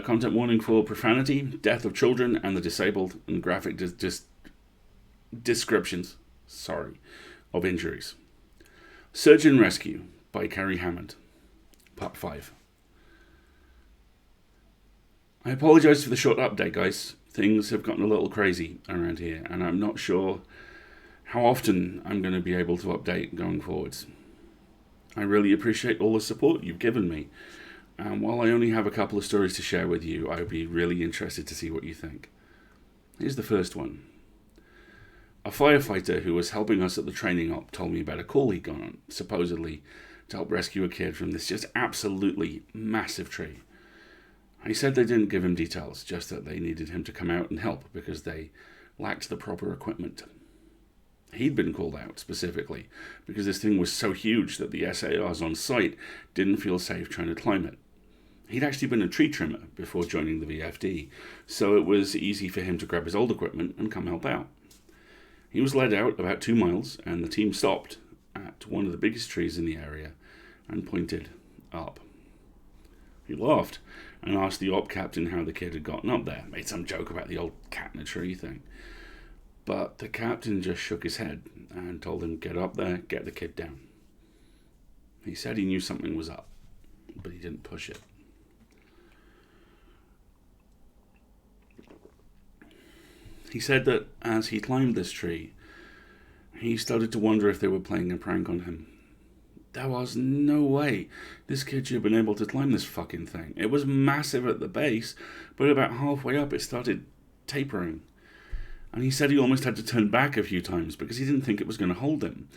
Content warning for profanity, death of children and the disabled, and graphic descriptions, of injuries. Search and Rescue by Kerry, Hammond. Part 5. I apologise for the short update, guys. Things have gotten a little crazy around here, and I'm not sure how often I'm going to be able to update going forwards. I really appreciate all the support you've given me, and while I only have a couple of stories to share with you, I'd be really interested to see what you think. Here's the first one. A firefighter who was helping us at the training op told me about a call he'd gone on, supposedly to help rescue a kid from this just absolutely massive tree. He said they didn't give him details, just that they needed him to come out and help because they lacked the proper equipment. He'd been called out specifically because this thing was so huge that the SARs on site didn't feel safe trying to climb it. He'd actually been a tree trimmer before joining the VFD, so it was easy for him to grab his old equipment and come help out. He was led out about 2 miles, and the team stopped at one of the biggest trees in the area and pointed up. He laughed and asked the op captain how the kid had gotten up there, made some joke about the old cat in a tree thing. But the captain just shook his head and told him, get up there, get the kid down. He said he knew something was up, but he didn't push it. He said that as he climbed this tree, he started to wonder if they were playing a prank on him. There was no way this kid should have been able to climb this fucking thing. It was massive at the base, but about halfway up it started tapering. And he said he almost had to turn back a few times because he didn't think it was going to hold him.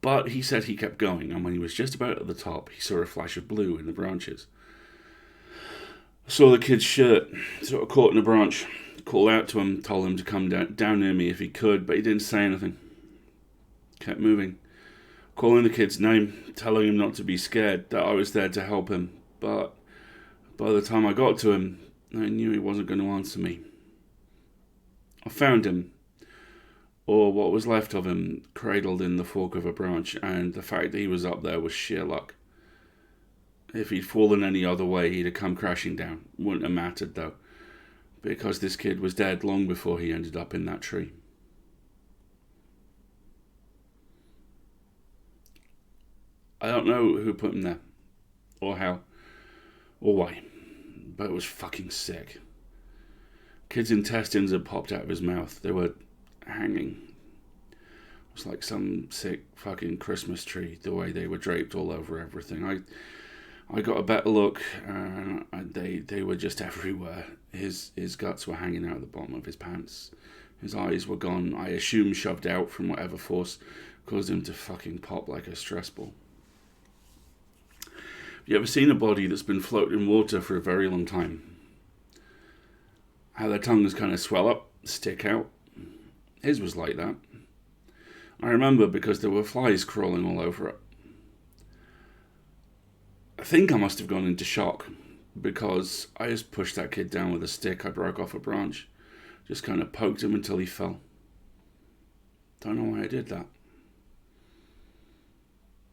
But he said he kept going, and when he was just about at the top, he saw a flash of blue in the branches. Saw the kid's shirt sort of caught in a branch, called out to him, told him to come down near me if he could, but he didn't say anything. Kept moving. Calling the kid's name, telling him not to be scared, that I was there to help him. But by the time I got to him, I knew he wasn't going to answer me. I found him, or what was left of him, cradled in the fork of a branch, and the fact that he was up there was sheer luck. If he'd fallen any other way, he'd have come crashing down. Wouldn't have mattered, though, because this kid was dead long before he ended up in that tree. I don't know who put him there, or how, or why, but it was fucking sick. Kid's intestines had popped out of his mouth. They were hanging. It was like some sick fucking Christmas tree, the way they were draped all over everything. I got a better look, and they were just everywhere. His guts were hanging out of the bottom of his pants. His eyes were gone, I assume shoved out from whatever force caused him to fucking pop like a stress ball. Have you ever seen a body that's been floating in water for a very long time? How their tongues kind of swell up, stick out. His was like that. I remember because there were flies crawling all over it. I think I must have gone into shock because I just pushed that kid down with a stick I broke off a branch. Just kind of poked him until he fell. Don't know why I did that.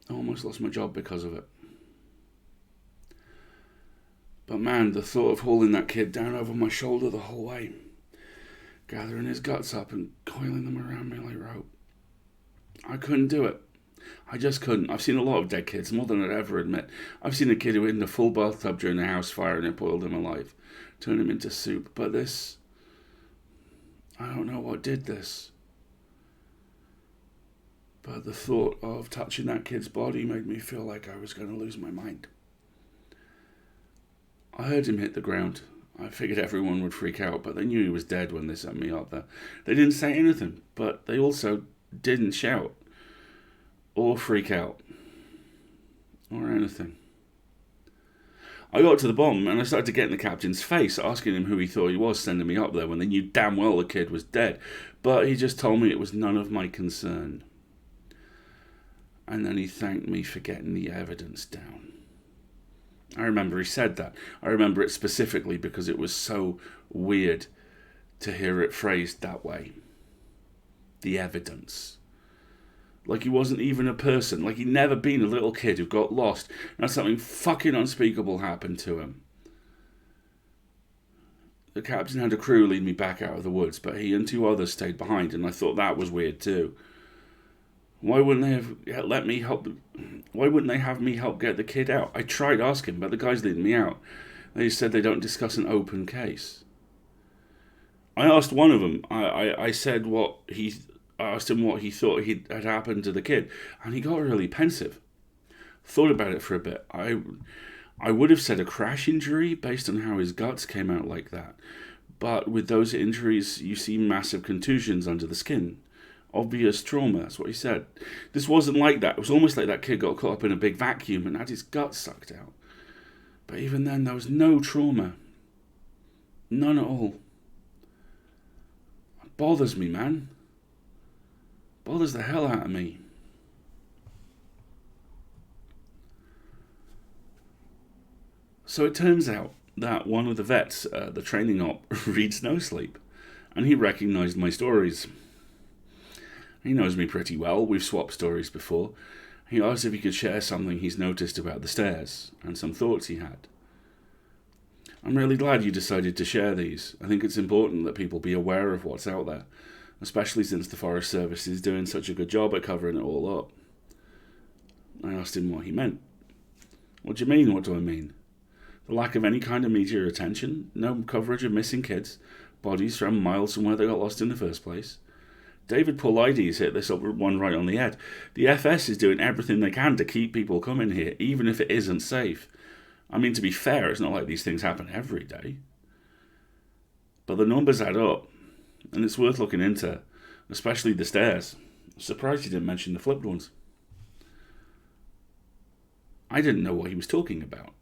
I almost lost my job because of it. But man, the thought of hauling that kid down over my shoulder the whole way, gathering his guts up and coiling them around me like rope. I couldn't do it. I just couldn't. I've seen a lot of dead kids, more than I'd ever admit. I've seen a kid who hid in a full bathtub during a house fire and it boiled him alive, turned him into soup. But this, I don't know what did this. But the thought of touching that kid's body made me feel like I was going to lose my mind. I heard him hit the ground. I figured everyone would freak out, but they knew he was dead when they sent me up there. They didn't say anything, but they also didn't shout or freak out or anything. I got to the bottom and I started to get in the captain's face, asking him who he thought he was sending me up there when they knew damn well the kid was dead. But he just told me it was none of my concern. And then he thanked me for getting the evidence down. I remember he said that. I remember it specifically because it was so weird to hear it phrased that way. The evidence. Like he wasn't even a person. Like he'd never been a little kid who got lost. And something fucking unspeakable happened to him. the captain had a crew lead me back out of the woods, but he and 2 others stayed behind, and I thought that was weird too. Why wouldn't they have let me help? Why wouldn't they have me help get the kid out? I tried asking, but the guys leading me out, they said they don't discuss an open case. I asked one of them. I said I asked him what he thought had happened to the kid, and he got really pensive. Thought about it for a bit. I would have said a crash injury based on how his guts came out like that. But with those injuries, you see massive contusions under the skin. Obvious trauma, that's what he said. This wasn't like that. It was almost like that kid got caught up in a big vacuum and had his guts sucked out. But even then, there was no trauma. None at all. It bothers me, man. It bothers the hell out of me. So it turns out that one of the vets, the training op, reads no sleep, and he recognised my stories. He knows me pretty well. We've swapped stories before. He asked if he could share something he's noticed about the stairs and some thoughts he had. I'm really glad you decided to share these. I think it's important that people be aware of what's out there, especially since the Forest Service is doing such a good job at covering it all up. I asked him what he meant. What do you mean? What do I mean? The lack of any kind of media attention, no coverage of missing kids, bodies from miles from where they got lost in the first place. David Paulides hit this up one right on the head. The FS is doing everything they can to keep people coming here, even if it isn't safe. I mean, to be fair, it's not like these things happen every day. But the numbers add up, and it's worth looking into, especially the stairs. I'm surprised you didn't mention the flipped ones. I didn't know what he was talking about.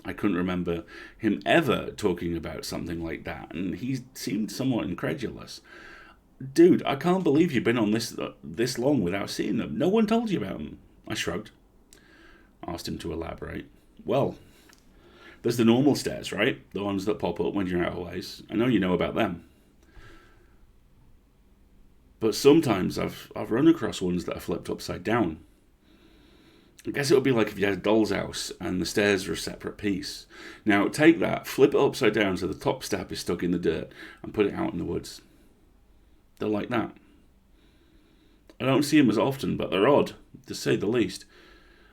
I couldn't remember him ever talking about something like that, and he seemed somewhat incredulous. Dude, I can't believe you've been on this long without seeing them. No one told you about them. I shrugged. Asked him to elaborate. Well, there's the normal stairs, right? The ones that pop up when you're out of ways. I know you know about them. But sometimes I've run across ones that are flipped upside down. I guess it would be like if you had a doll's house and the stairs are a separate piece. Now, take that, flip it upside down so the top step is stuck in the dirt, and put it out in the woods. They're like that. I don't see them as often, but they're odd, to say the least.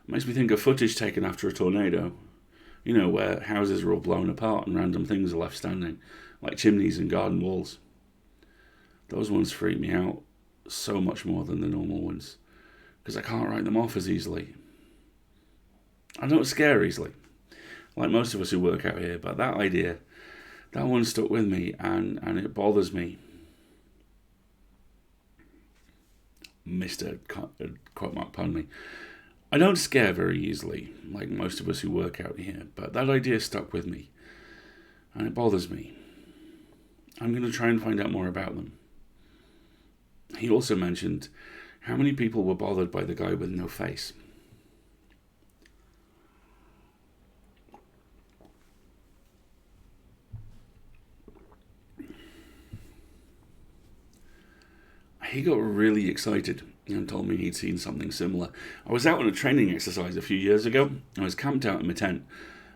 It makes me think of footage taken after a tornado. You know, where houses are all blown apart and random things are left standing, like chimneys and garden walls. Those ones freak me out so much more than the normal ones, because I can't write them off as easily. I don't scare easily, like most of us who work out here, but that idea, that one stuck with me, and it bothers me. Mr. Quote mark, pardon me. I don't scare very easily, like most of us who work out here, but that idea stuck with me, and it bothers me. I'm going to try and find out more about them. He also mentioned how many people were bothered by the guy with no face. He got really excited and told me he'd seen something similar. I was out on a training exercise a few years ago. I was camped out in my tent,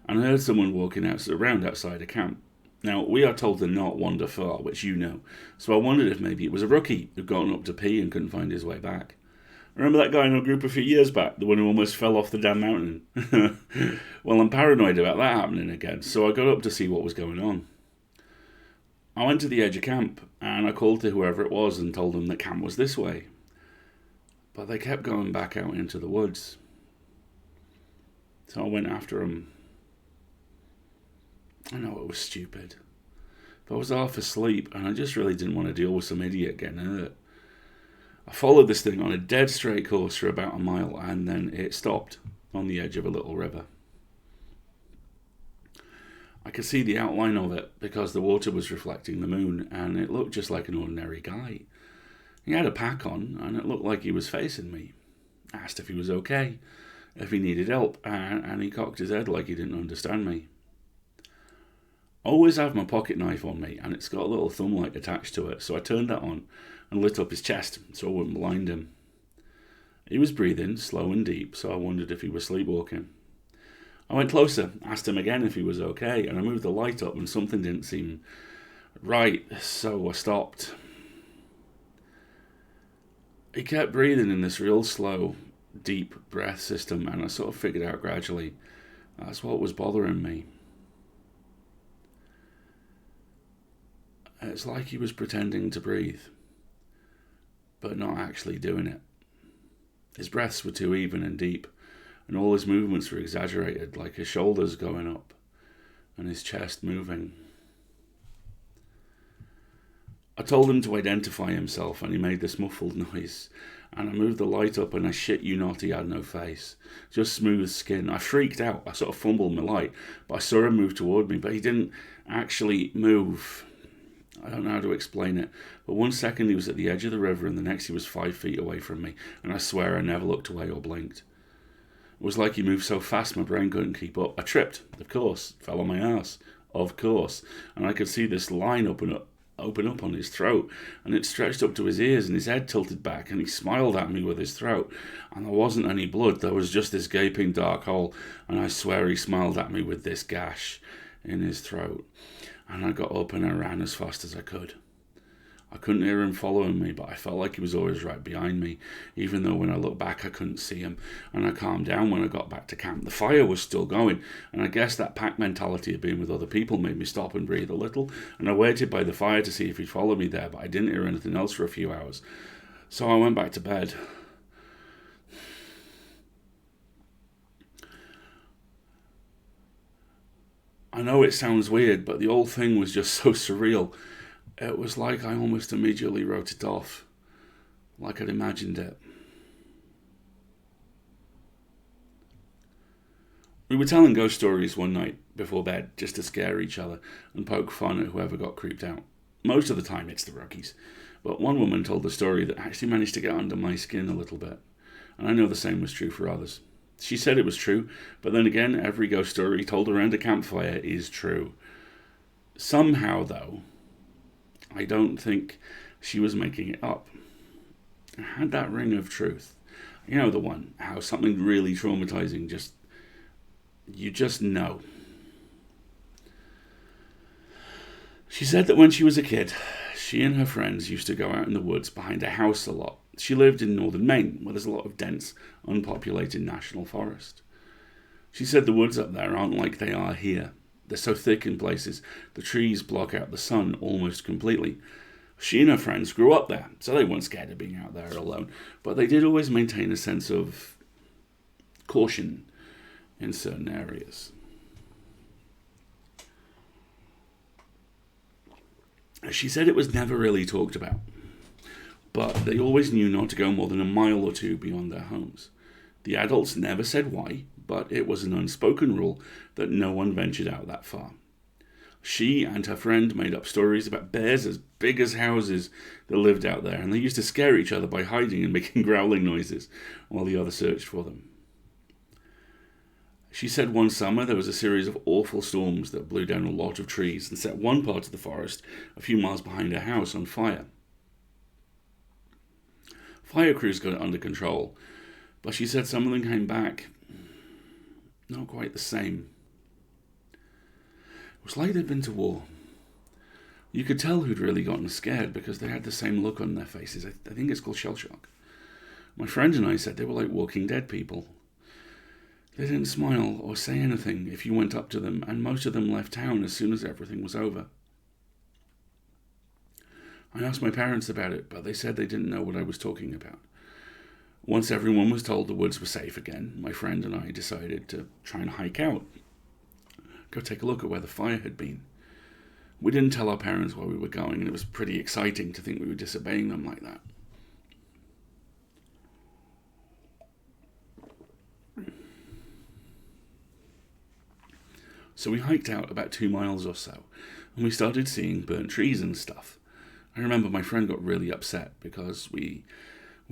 and I heard someone walking around outside a camp. Now, we are told to not wander far, which you know, so I wondered if maybe it was a rookie who'd gotten up to pee and couldn't find his way back. Remember that guy in our group a few years back, the one who almost fell off the damn mountain? Well, I'm paranoid about that happening again, so I got up to see what was going on. I went to the edge of camp, and I called to whoever it was and told them that camp was this way. But they kept going back out into the woods. So I went after them. I know it was stupid, but I was half asleep, and I just really didn't want to deal with some idiot getting hurt. I followed this thing on a dead straight course for about a mile, and then it stopped on the edge of a little river. I could see the outline of it because the water was reflecting the moon, and it looked just like an ordinary guy. He had a pack on, and it looked like he was facing me. I asked if he was okay, if he needed help, and he cocked his head like he didn't understand me. I always have my pocket knife on me, and it's got a little thumb light attached to it, so I turned that on and lit up his chest so I wouldn't blind him. He was breathing slow and deep, so I wondered if he was sleepwalking. I went closer, asked him again if he was okay, and I moved the light up and something didn't seem Right, so I stopped. He kept breathing in this real slow, deep breath system, and I sort of figured out gradually that's what was bothering me. It's like he was pretending to breathe, but not actually doing it. His breaths were too even and deep, and all his movements were exaggerated, like his shoulders going up and his chest moving. I told him to identify himself, and he made this muffled noise. And I moved the light up, and I shit you not, he had no face. Just smooth skin. I freaked out. I sort of fumbled my light, but I saw him move toward me, but he didn't actually move. I don't know how to explain it, but 1 second he was at the edge of the river, and the next he was 5 feet away from me, and I swear I never looked away or blinked. It was like he moved so fast my brain couldn't keep up. I tripped, of course, fell on my ass, of course, and I could see this line open up on his throat, and it stretched up to his ears, and his head tilted back, and he smiled at me with his throat, and there wasn't any blood, there was just this gaping dark hole, and I swear he smiled at me with this gash in his throat. And I got up and I ran as fast as I could. I couldn't hear him following me, but I felt like he was always right behind me, even though when I looked back I couldn't see him, and I calmed down when I got back to camp. The fire was still going, and I guess that pack mentality of being with other people made me stop and breathe a little, and I waited by the fire to see if he'd follow me there, but I didn't hear anything else for a few hours. So I went back to bed. I know it sounds weird, but the whole thing was just so surreal. It was like I almost immediately wrote it off, like I'd imagined it. We were telling ghost stories one night before bed, just to scare each other and poke fun at whoever got creeped out. Most of the time it's the rookies, but one woman told a story that actually managed to get under my skin a little bit, and I know the same was true for others. She said it was true, but then again, every ghost story told around a campfire is true. Somehow, though, I don't think she was making it up. It had that ring of truth. You know the one, how something really traumatizing you just know. She said that when she was a kid, she and her friends used to go out in the woods behind a house a lot. She lived in northern Maine, where there's a lot of dense, unpopulated national forest. She said the woods up there aren't like they are here. They're so thick in places, the trees block out the sun almost completely. She and her friends grew up there, so they weren't scared of being out there alone, but they did always maintain a sense of caution in certain areas. She said it was never really talked about, but they always knew not to go more than a mile or two beyond their homes. The adults never said why, but it was an unspoken rule that no one ventured out that far. She and her friend made up stories about bears as big as houses that lived out there, and they used to scare each other by hiding and making growling noises while the other searched for them. She said one summer there was a series of awful storms that blew down a lot of trees and set one part of the forest a few miles behind her house on fire. Fire crews got it under control, but she said some of them came back not quite the same. It was like they'd been to war. You could tell who'd really gotten scared because they had the same look on their faces. I think it's called shell shock. My friend and I said they were like Walking Dead people. They didn't smile or say anything if you went up to them, and most of them left town as soon as everything was over. I asked my parents about it, but they said they didn't know what I was talking about. Once everyone was told the woods were safe again, my friend and I decided to try and hike out. Go take a look at where the fire had been. We didn't tell our parents where we were going, and it was pretty exciting to think we were disobeying them like that. So we hiked out about 2 miles or so, and we started seeing burnt trees and stuff. I remember my friend got really upset because we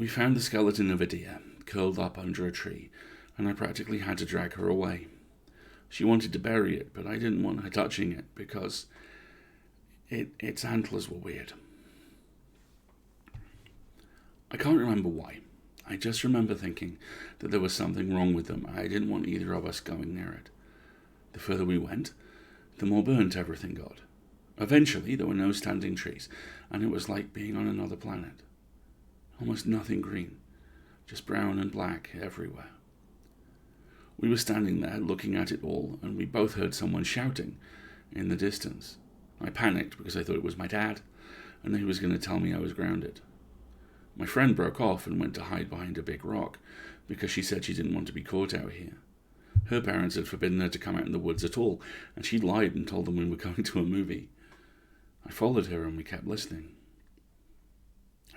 found the skeleton of a deer curled up under a tree, and I practically had to drag her away. She wanted to bury it, but I didn't want her touching it because its antlers were weird. I can't remember why. I just remember thinking that there was something wrong with them, and I didn't want either of us going near it. The further we went, the more burnt everything got. Eventually, there were no standing trees, and it was like being on another planet. Almost nothing green, just brown and black everywhere. We were standing there looking at it all, and we both heard someone shouting in the distance. I panicked because I thought it was my dad, and he was going to tell me I was grounded. My friend broke off and went to hide behind a big rock because she said she didn't want to be caught out here. Her parents had forbidden her to come out in the woods at all, and she'd lied and told them we were going to a movie. I followed her and we kept listening.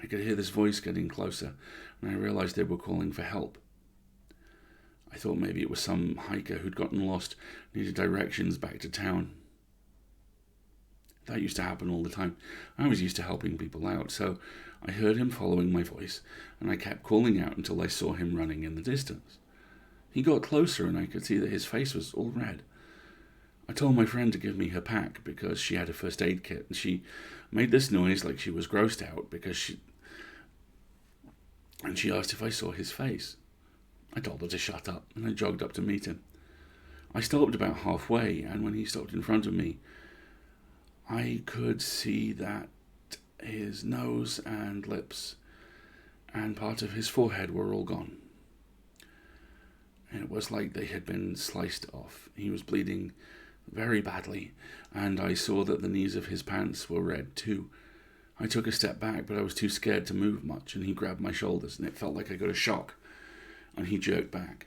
I could hear this voice getting closer, and I realized they were calling for help. I thought maybe it was some hiker who'd gotten lost, needed directions back to town. That used to happen all the time. I was used to helping people out, so I heard him following my voice, and I kept calling out until I saw him running in the distance. He got closer, and I could see that his face was all red. I told my friend to give me her pack because she had a first aid kit, and she made this noise like she was grossed out because she asked if I saw his face. I told her to shut up, and I jogged up to meet him. I stopped about halfway, and when he stopped in front of me, I could see that his nose and lips and part of his forehead were all gone. It was like they had been sliced off. He was bleeding very badly, and I saw that the knees of his pants were red too. I took a step back, but I was too scared to move much, and he grabbed my shoulders, and it felt like I got a shock, and he jerked back.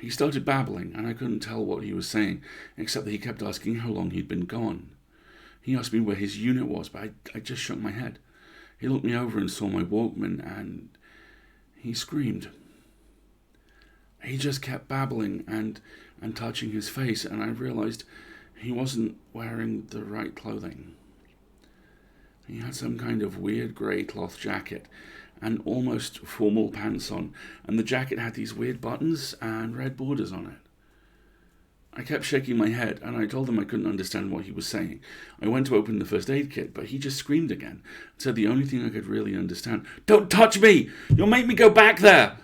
He started babbling, and I couldn't tell what he was saying, except that he kept asking how long he'd been gone. He asked me where his unit was, but I just shook my head. He looked me over and saw my Walkman, and he screamed. He just kept babbling and touching his face, and I realized he wasn't wearing the right clothing. He had some kind of weird grey cloth jacket and almost formal pants on, and the jacket had these weird buttons and red borders on it. I kept shaking my head, and I told him I couldn't understand what he was saying. I went to open the first aid kit, but he just screamed again, and said the only thing I could really understand, "Don't touch me! You'll make me go back there!"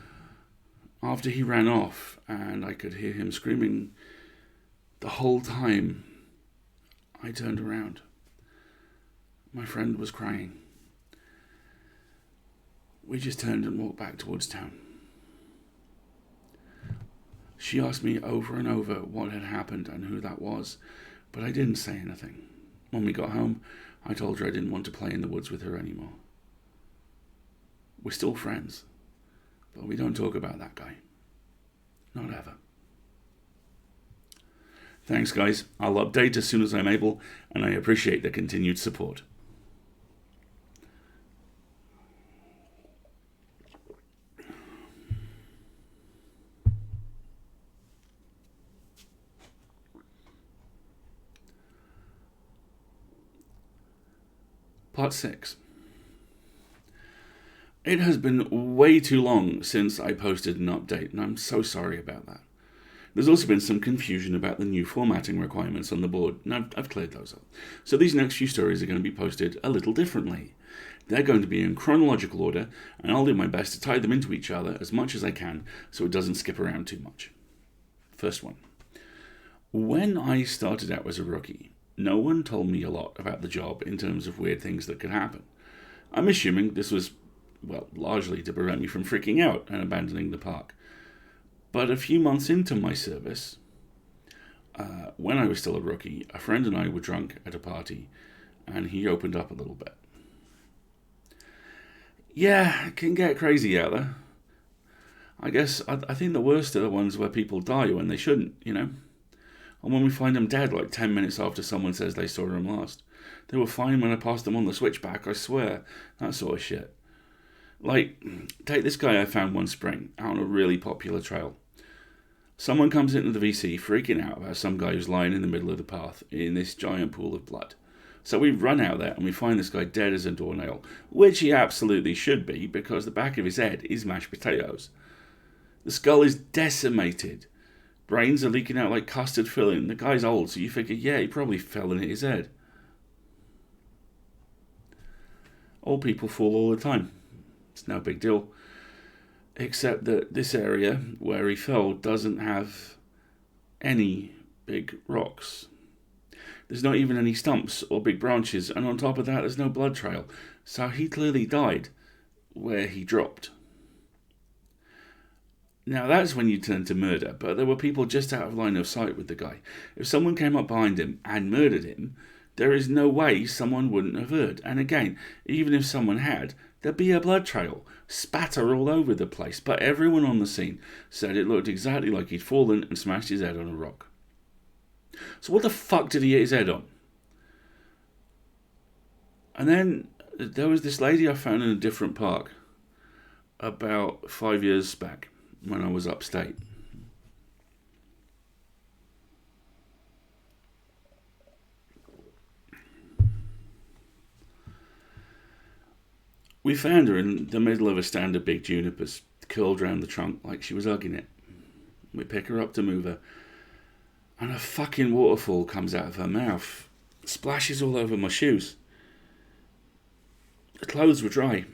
After he ran off, and I could hear him screaming the whole time, I turned around. My friend was crying. We just turned and walked back towards town. She asked me over and over what had happened and who that was, but I didn't say anything. When we got home, I told her I didn't want to play in the woods with her anymore. We're still friends, but we don't talk about that guy. Not ever. Thanks, guys. I'll update as soon as I'm able, and I appreciate the continued support. Part 6. It has been way too long since I posted an update, and I'm so sorry about that. There's also been some confusion about the new formatting requirements on the board, and I've cleared those up. So these next few stories are going to be posted a little differently. They're going to be in chronological order, and I'll do my best to tie them into each other as much as I can so it doesn't skip around too much. First one. When I started out as a rookie, no one told me a lot about the job in terms of weird things that could happen. I'm assuming this was, largely to prevent me from freaking out and abandoning the park. But a few months into my service, when I was still a rookie, a friend and I were drunk at a party, and he opened up a little bit. Yeah, it can get crazy out there. I guess I think the worst are the ones where people die when they shouldn't, And when we find them dead 10 minutes after someone says they saw them last. They were fine when I passed them on the switchback, I swear. That sort of shit. Take this guy I found one spring, out on a really popular trail. Someone comes into the VC freaking out about some guy who's lying in the middle of the path in this giant pool of blood. So we run out there and we find this guy dead as a doornail, which he absolutely should be because the back of his head is mashed potatoes. The skull is decimated. Brains are leaking out like custard filling. The guy's old, so you figure, he probably fell and hit his head. Old people fall all the time. It's no big deal. Except that this area where he fell doesn't have any big rocks. There's not even any stumps or big branches, and on top of that, there's no blood trail. So he clearly died where he dropped. Now that's when you turn to murder, but there were people just out of line of sight with the guy. If someone came up behind him and murdered him, there is no way someone wouldn't have heard. And again, even if someone had, there'd be a blood trail, spatter all over the place. But everyone on the scene said it looked exactly like he'd fallen and smashed his head on a rock. So what the fuck did he hit his head on? And then there was this lady I found in a different park about 5 years back when I was upstate. We found her in the middle of a stand of big junipers, curled round the trunk like she was hugging it. We pick her up to move her, and a fucking waterfall comes out of her mouth, splashes all over my shoes. Her clothes were dry.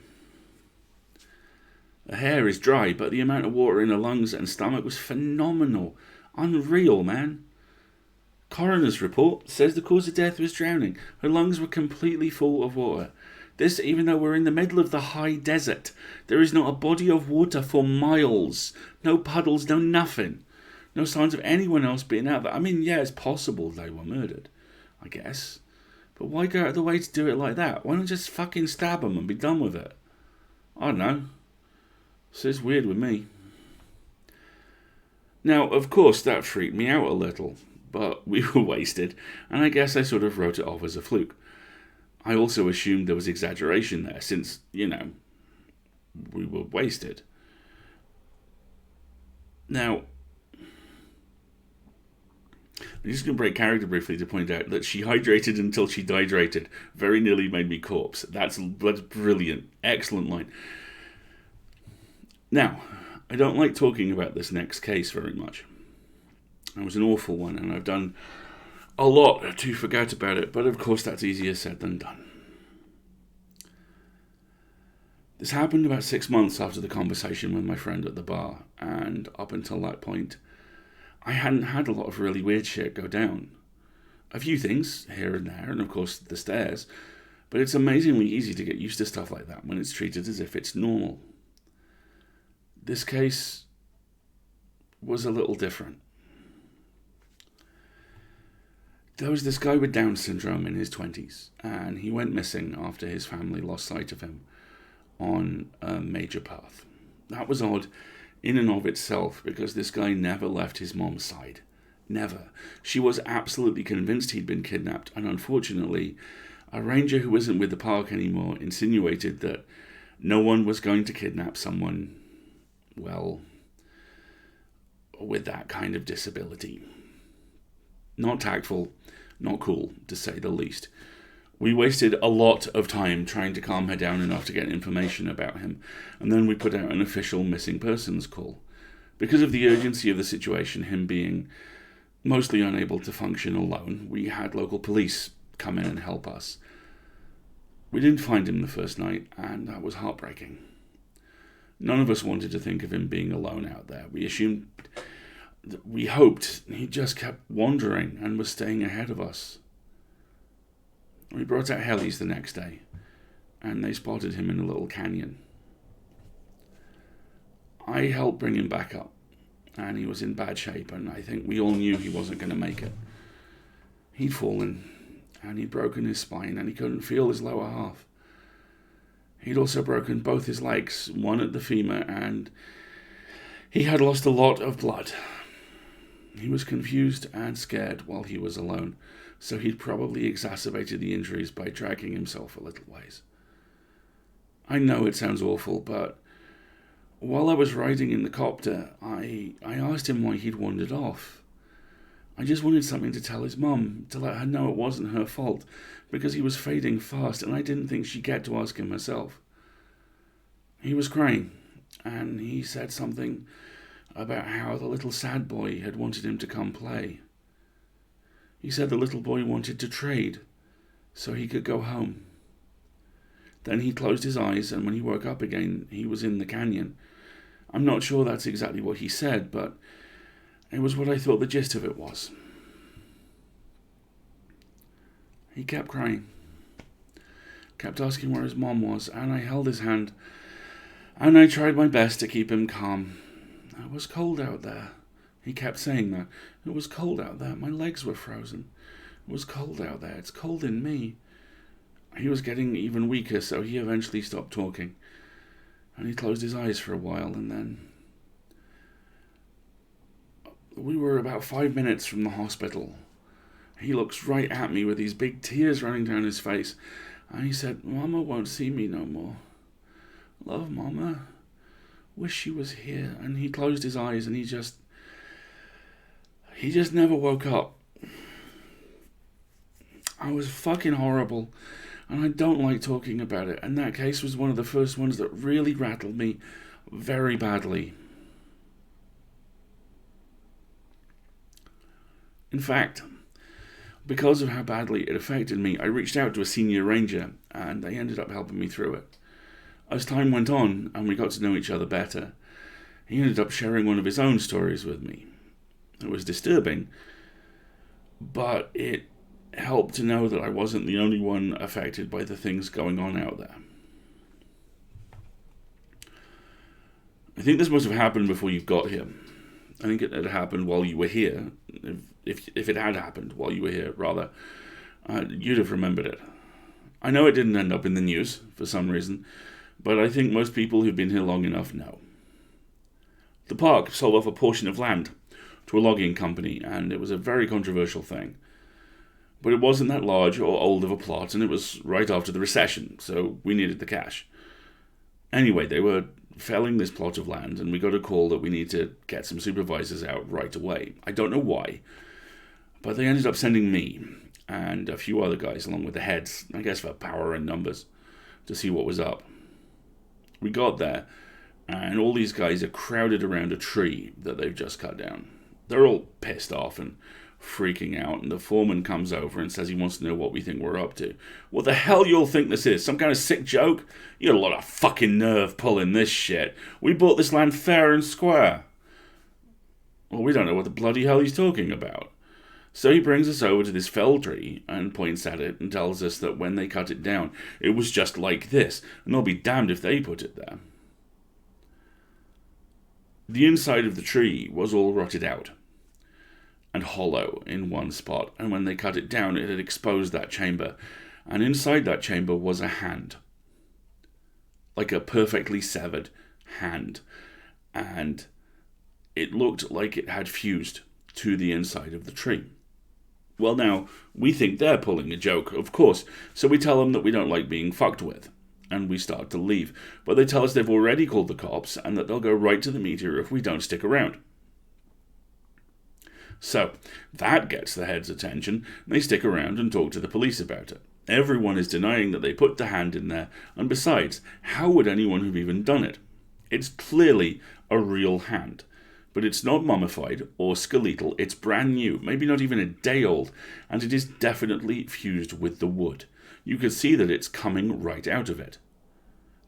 Her hair is dry, but the amount of water in her lungs and stomach was phenomenal. Unreal, man. Coroner's report says the cause of death was drowning. Her lungs were completely full of water. This, even though we're in the middle of the high desert. There is not a body of water for miles. No puddles, no nothing. No signs of anyone else being out there. I mean, yeah, it's possible they were murdered, I guess. But why go out of the way to do it like that? Why not just fucking stab them and be done with it? I don't know. So it's weird with me. Now, of course, that freaked me out a little, but we were wasted, and I guess I sort of wrote it off as a fluke. I also assumed there was exaggeration there, since, we were wasted. Now, I'm just going to break character briefly to point out that she hydrated until she dehydrated. Very nearly made me corpse. That's brilliant. Excellent line. Now, I don't like talking about this next case very much. It was an awful one, and I've done a lot to forget about it, but of course that's easier said than done. This happened about 6 months after the conversation with my friend at the bar, and up until that point, I hadn't had a lot of really weird shit go down. A few things here and there, and of course the stairs, but it's amazingly easy to get used to stuff like that when it's treated as if it's normal. This case was a little different. There was this guy with Down syndrome in his 20s, and he went missing after his family lost sight of him on a major path. That was odd in and of itself, because this guy never left his mom's side. Never. She was absolutely convinced he'd been kidnapped, and unfortunately, a ranger who isn't with the park anymore insinuated that no one was going to kidnap someone, well, with that kind of disability. Not tactful, not cool, to say the least. We wasted a lot of time trying to calm her down enough to get information about him, and then we put out an official missing persons call. Because of the urgency of the situation, him being mostly unable to function alone, we had local police come in and help us. We didn't find him the first night, and that was heartbreaking. None of us wanted to think of him being alone out there. We hoped he just kept wandering and was staying ahead of us. We brought out helis the next day, and they spotted him in a little canyon. I helped bring him back up, and he was in bad shape, and I think we all knew he wasn't going to make it. He'd fallen, and he'd broken his spine, and he couldn't feel his lower half. He'd also broken both his legs, one at the femur, and he had lost a lot of blood. He was confused and scared while he was alone, so he'd probably exacerbated the injuries by dragging himself a little ways. I know it sounds awful, but while I was riding in the copter, I asked him why he'd wandered off. I just wanted something to tell his mum, to let her know it wasn't her fault, because he was fading fast, and I didn't think she'd get to ask him herself. He was crying, and he said something about how the little sad boy had wanted him to come play. He said the little boy wanted to trade, so he could go home. Then he closed his eyes, and when he woke up again, he was in the canyon. I'm not sure that's exactly what he said, but it was what I thought the gist of it was. He kept crying, kept asking where his mom was, and I held his hand, and I tried my best to keep him calm. It was cold out there. He kept saying that. It was cold out there. My legs were frozen. It was cold out there. It's cold in me. He was getting even weaker, so he eventually stopped talking. And he closed his eyes for a while, and then... We were about 5 minutes from the hospital. He looks right at me with these big tears running down his face. And he said, "Mama won't see me no more. Love, Mama. Wish she was here." And he closed his eyes, and he just never woke up. I was fucking horrible, and I don't like talking about it. And that case was one of the first ones that really rattled me very badly. In fact, because of how badly it affected me, I reached out to a senior ranger, and they ended up helping me through it. As time went on, and we got to know each other better, he ended up sharing one of his own stories with me. It was disturbing, but it helped to know that I wasn't the only one affected by the things going on out there. I think this must have happened before you got here. I think it had happened while you were here. If it had happened while you were here, rather, you'd have remembered it. I know it didn't end up in the news for some reason, but I think most people who've been here long enough know. The park sold off a portion of land to a logging company, and it was a very controversial thing. But it wasn't that large or old of a plot, and it was right after the recession, so we needed the cash. Anyway, they were felling this plot of land, and we got a call that we need to get some supervisors out right away. I don't know why, but they ended up sending me and a few other guys along with the heads, I guess for power and numbers, to see what was up. We got there, and all these guys are crowded around a tree that they've just cut down. They're all pissed off and freaking out, and the foreman comes over and says he wants to know what we think we're up to. What the hell you'll think this is? Some kind of sick joke? You got a lot of fucking nerve pulling this shit. We bought this land fair and square. Well, we don't know what the bloody hell he's talking about. So he brings us over to this fell tree and points at it and tells us that when they cut it down, it was just like this, and they'll be damned if they put it there. The inside of the tree was all rotted out and hollow in one spot, and when they cut it down, it had exposed that chamber, and inside that chamber was a hand. Like a perfectly severed hand, and it looked like it had fused to the inside of the tree. Well, now, we think they're pulling a joke, of course, so we tell them that we don't like being fucked with, and we start to leave, but they tell us they've already called the cops, and that they'll go right to the meteor if we don't stick around. So, that gets the heads' attention, and they stick around and talk to the police about it. Everyone is denying that they put the hand in there, and besides, how would anyone have even done it? It's clearly a real hand, but it's not mummified or skeletal, it's brand new, maybe not even a day old, and it is definitely fused with the wood. You can see that it's coming right out of it.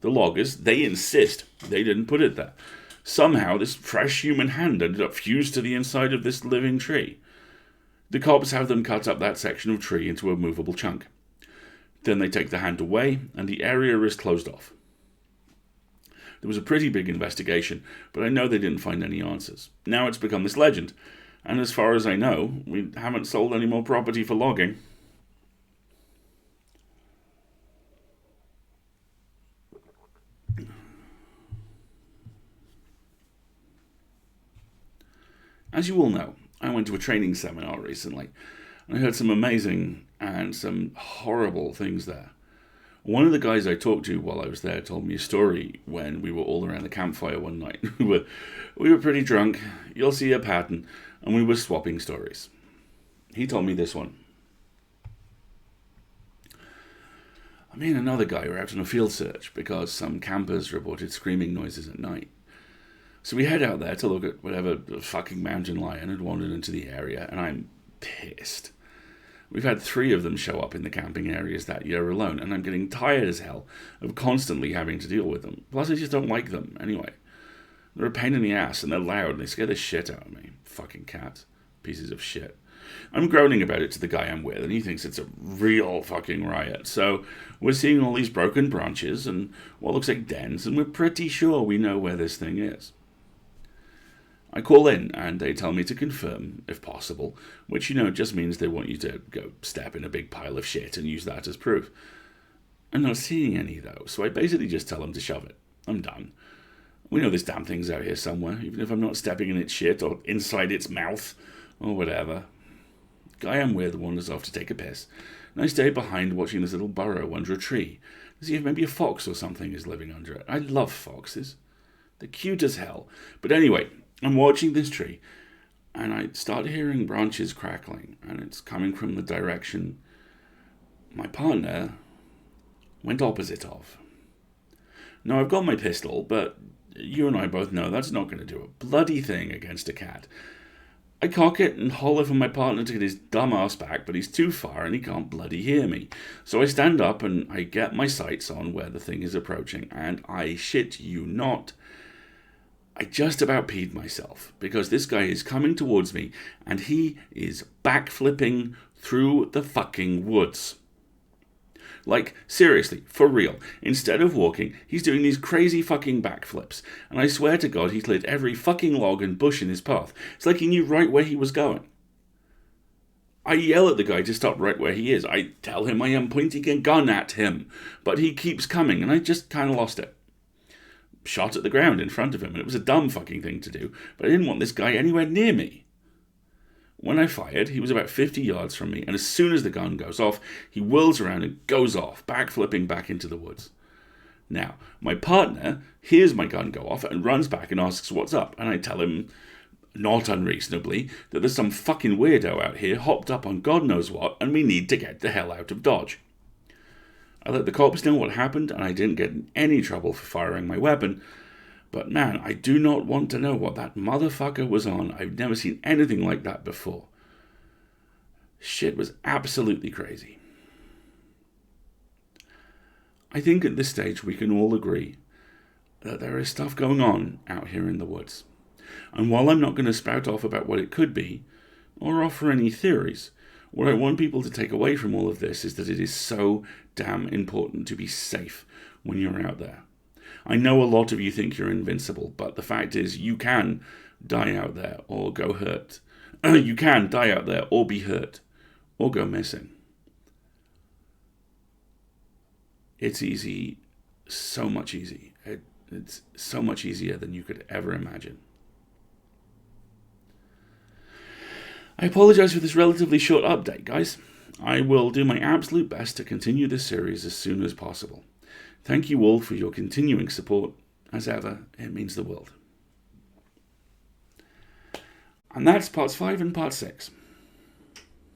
The loggers, they insist they didn't put it there. Somehow this fresh human hand ended up fused to the inside of this living tree. The cops have them cut up that section of tree into a movable chunk. Then they take the hand away, and the area is closed off. There was a pretty big investigation, but I know they didn't find any answers. Now it's become this legend, and as far as I know, we haven't sold any more property for logging. As you all know, I went to a training seminar recently, and I heard some amazing and some horrible things there. One of the guys I talked to while I was there told me a story when we were all around the campfire one night. we were pretty drunk, you'll see a pattern, and we were swapping stories. He told me this one. Me and another guy were out on a field search because some campers reported screaming noises at night. So we head out there to look at whatever fucking mountain lion had wandered into the area, and I'm pissed. We've had 3 of them show up in the camping areas that year alone, and I'm getting tired as hell of constantly having to deal with them. Plus, I just don't like them, anyway. They're a pain in the ass, and they're loud, and they scare the shit out of me. Fucking cats. Pieces of shit. I'm groaning about it to the guy I'm with, and he thinks it's a real fucking riot. So we're seeing all these broken branches and what looks like dens, and we're pretty sure we know where this thing is. I call in, and they tell me to confirm, if possible, which, just means they want you to go step in a big pile of shit and use that as proof. I'm not seeing any, though, so I basically just tell them to shove it. I'm done. We know this damn thing's out here somewhere, even if I'm not stepping in its shit or inside its mouth or whatever. The guy I'm with wanders off to take a piss, and I stay behind watching this little burrow under a tree to see if maybe a fox or something is living under it. I love foxes. They're cute as hell. But anyway, I'm watching this tree, and I start hearing branches crackling, and it's coming from the direction my partner went opposite of. Now, I've got my pistol, but you and I both know that's not going to do a bloody thing against a cat. I cock it and holler for my partner to get his dumb ass back, but he's too far and he can't bloody hear me. So I stand up and I get my sights on where the thing is approaching, and I shit you not, I just about peed myself, because this guy is coming towards me and he is backflipping through the fucking woods. Like, seriously, for real. Instead of walking, he's doing these crazy fucking backflips. And I swear to God, he's lit every fucking log and bush in his path. It's like he knew right where he was going. I yell at the guy to stop right where he is. I tell him I am pointing a gun at him. But he keeps coming, and I just kind of lost it. Shot at the ground in front of him, and it was a dumb fucking thing to do. But I didn't want this guy anywhere near me. When I fired, he was about 50 yards from me, and as soon as the gun goes off, he whirls around and goes off, backflipping back into the woods. Now, my partner hears my gun go off and runs back and asks what's up, and I tell him, not unreasonably, that there's some fucking weirdo out here hopped up on God knows what, and we need to get the hell out of Dodge. I let the cops know what happened, and I didn't get in any trouble for firing my weapon. But man, I do not want to know what that motherfucker was on. I've never seen anything like that before. Shit was absolutely crazy. I think at this stage we can all agree that there is stuff going on out here in the woods. And while I'm not going to spout off about what it could be, or offer any theories, what I want people to take away from all of this is that it is so damn important to be safe when you're out there. I know a lot of you think you're invincible, but the fact is you can die out there or go hurt. You can die out there or be hurt or go missing. It's easy, so much easy. It's so much easier than you could ever imagine. I apologise for this relatively short update, guys. I will do my absolute best to continue this series as soon as possible. Thank you all for your continuing support. As ever, it means the world. And that's parts 5 and part 6.